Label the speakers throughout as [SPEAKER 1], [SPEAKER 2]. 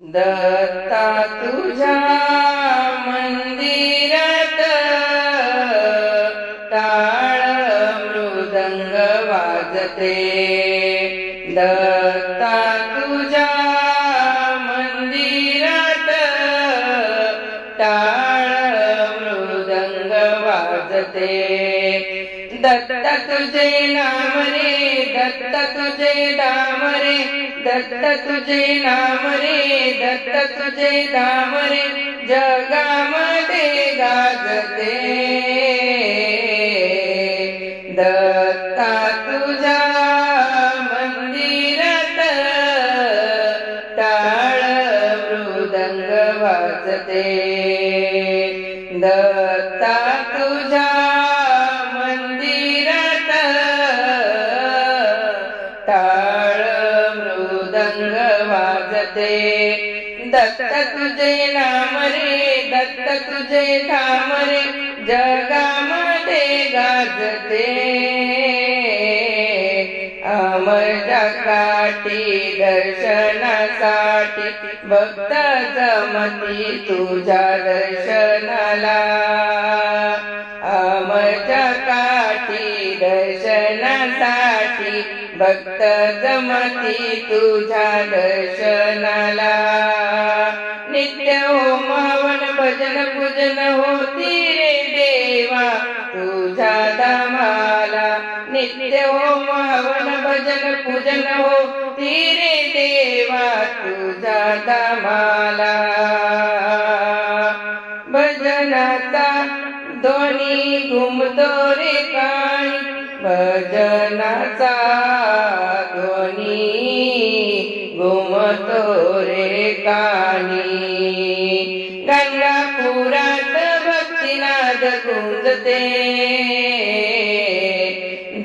[SPEAKER 1] दत्ता तुझ्या मंदिरात टाळ मृदंग वाजते। दत्ता तुझ्या मंदिरात टाळ मृदंग वाजते। दत्ता तुझे नाम रे, दत्ता तुझे नाम रे, दत्ता तुझे नाम रे, दत्ता तुझे नाम रे, जगामध्ये गाजते। दत्ता तुझ्या मंदिरात टाळ मृदंग वाजते। दत्ता तुझ्या मंदिरात टाळ मृदंग वाजते। दत्ता तुझे नाम रे, दत्ता तुझे नाम रे, जगामध्ये गाजते। अमरच्या काठी दर्शनासाठी भक्त जमती तुझ्या दर्शनाला। अमरच्या काठी दर्शनासाठी भक्त जमती तुझ्या दर्शनाला। नित्य होम हवन भजन पूजन होती रे देवा तुझ्या धामाला। नित्य होम हवन भजन पूजन होती रे देवा तुझ्या धामाला। भजनाचा ध्वनी घुमतो रे कानी, भजनाचा ध्वनी घुमतो रे कानी। गंगापुरात भक्तिनाद गुंजते।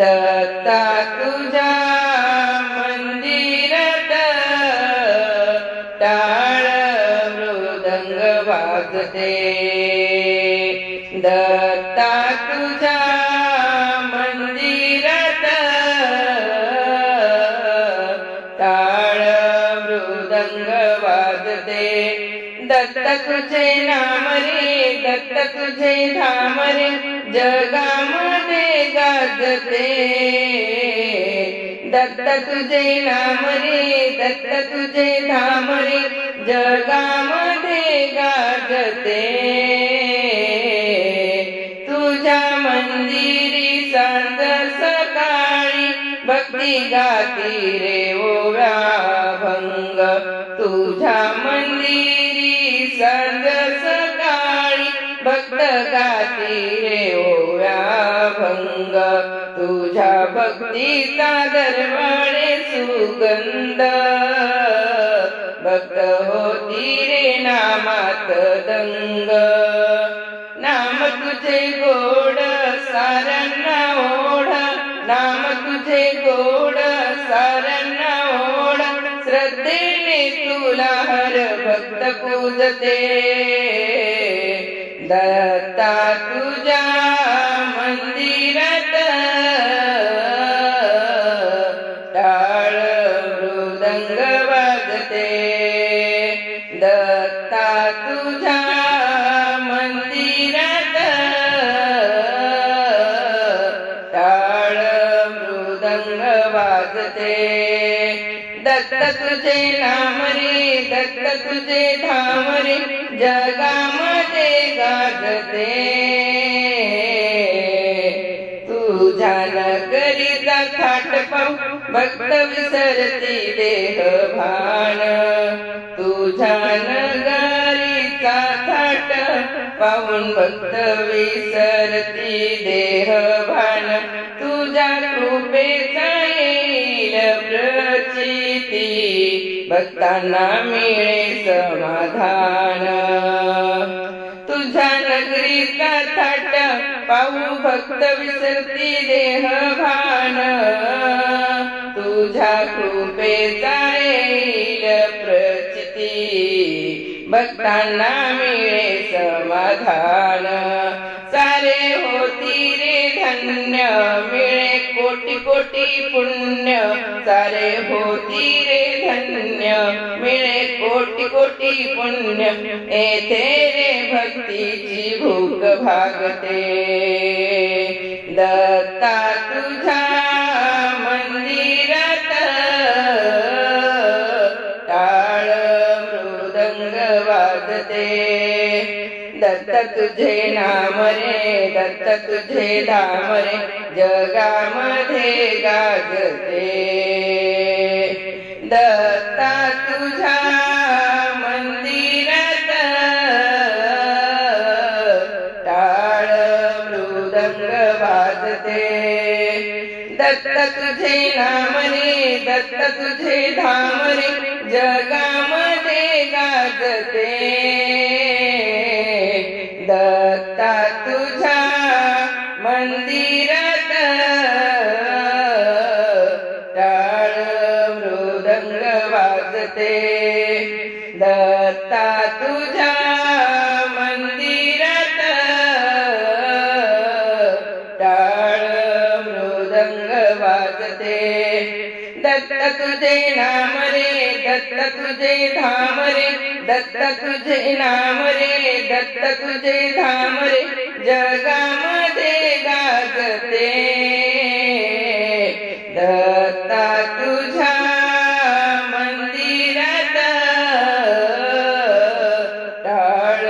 [SPEAKER 1] दत्ता तुझ्या मंदिरात टाळ मृदंग वाजते। दत्ता तुझ्या मंदिरात टाळ मृदंग वाजते। दत्ता तुझे नाम रे, दत्ता तुझे नाम रे, जगामध्ये गाजते। दत्ता तुझे नाम रे, दत्ता तुझे नाम रे, जगामध्ये गाजते। तुझ्या मंदिरी सांज सकाळी भक्ती गाती रे ओव्या भंग। तुझ्या मंदिरी सांज सकाळी भक्त गाती रे ओव्या भंग। तुझ्या भक्तीचा दरवळे सुगंध भक्त होती रे नामात दंग। नाम तुझे गोड साऱ्यांना ओढ, नाम तुझे गोड साऱ्यांना ओढ, श्रद्धेने तुला हर भक्त पूजते। दत्ता तुझ्या मंदिरात टाळ मृदंग वाजते। दत्ता तुझ्या मंदिरात टाळ मृदंग वाजते। दत्ता तुझे नाम रे, दत्ता तुझे धाम रे, जगामध्ये गाजते। तुझ्या नगरीचा थाट पाहू भक्त विसरती देह भान। तुझ्या नगरीचा थाट पाहून भक्त विसरती देह भान। तुझ्या कृपेचा येईल प्रचिती भक्तांना मिळे समाधान। तुझ्या नगरीचा थाट पाहू भक्त विसरती देह भान। तुझ्या कृपेचा येईल प्रचिती भक्तांना मिळे समाधान। सारे होती रे धन्य मिळे कोटी कोटी पुण्य, सारे होती रे धन्य मिळे कोटी कोटी कोटी पुण्य येथे रे भक्तीची भूक भागते दत्ता तुझ्या मंदिरात टाळ मृदंग वाजते दत्त तुझे नाम रे दत्त तुझे धाम रे जगामध्ये गाजते दत्ता तुझ्या मंदिरात टाळ मृदंग वाजते दत्त तुझे नाम रे दत्त तुझे धाम रे जगामध्ये गाजते दत्ता तुझ्या मंदिरात टाळ मृदंग वाजते दत्ता तुझ्या मंदिरात टाळ मृदंग वाजते दत्त तुझे नाम रे दत्त तुझे धाम रे दत्त तुझे नाम रे दत्त तुझे धाम रे जगामध्ये गाजते दत्ता तुझ्या मंदिरात टाळ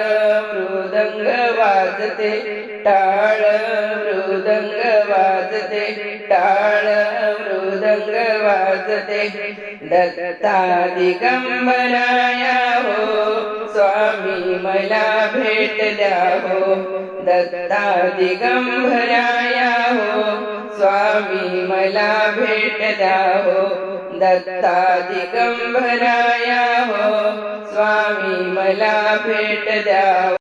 [SPEAKER 1] मृदंग वाजते टाळ मृदंग वाजते टाळ मृदंग वाजते दत्ता दिगंबराया हो स्वामी मला भेट द्या हो दत्ता दिगंबराया हो स्वामी मला भेट द्या हो दत्ता दिगंबराया हो स्वामी मला भेट द्या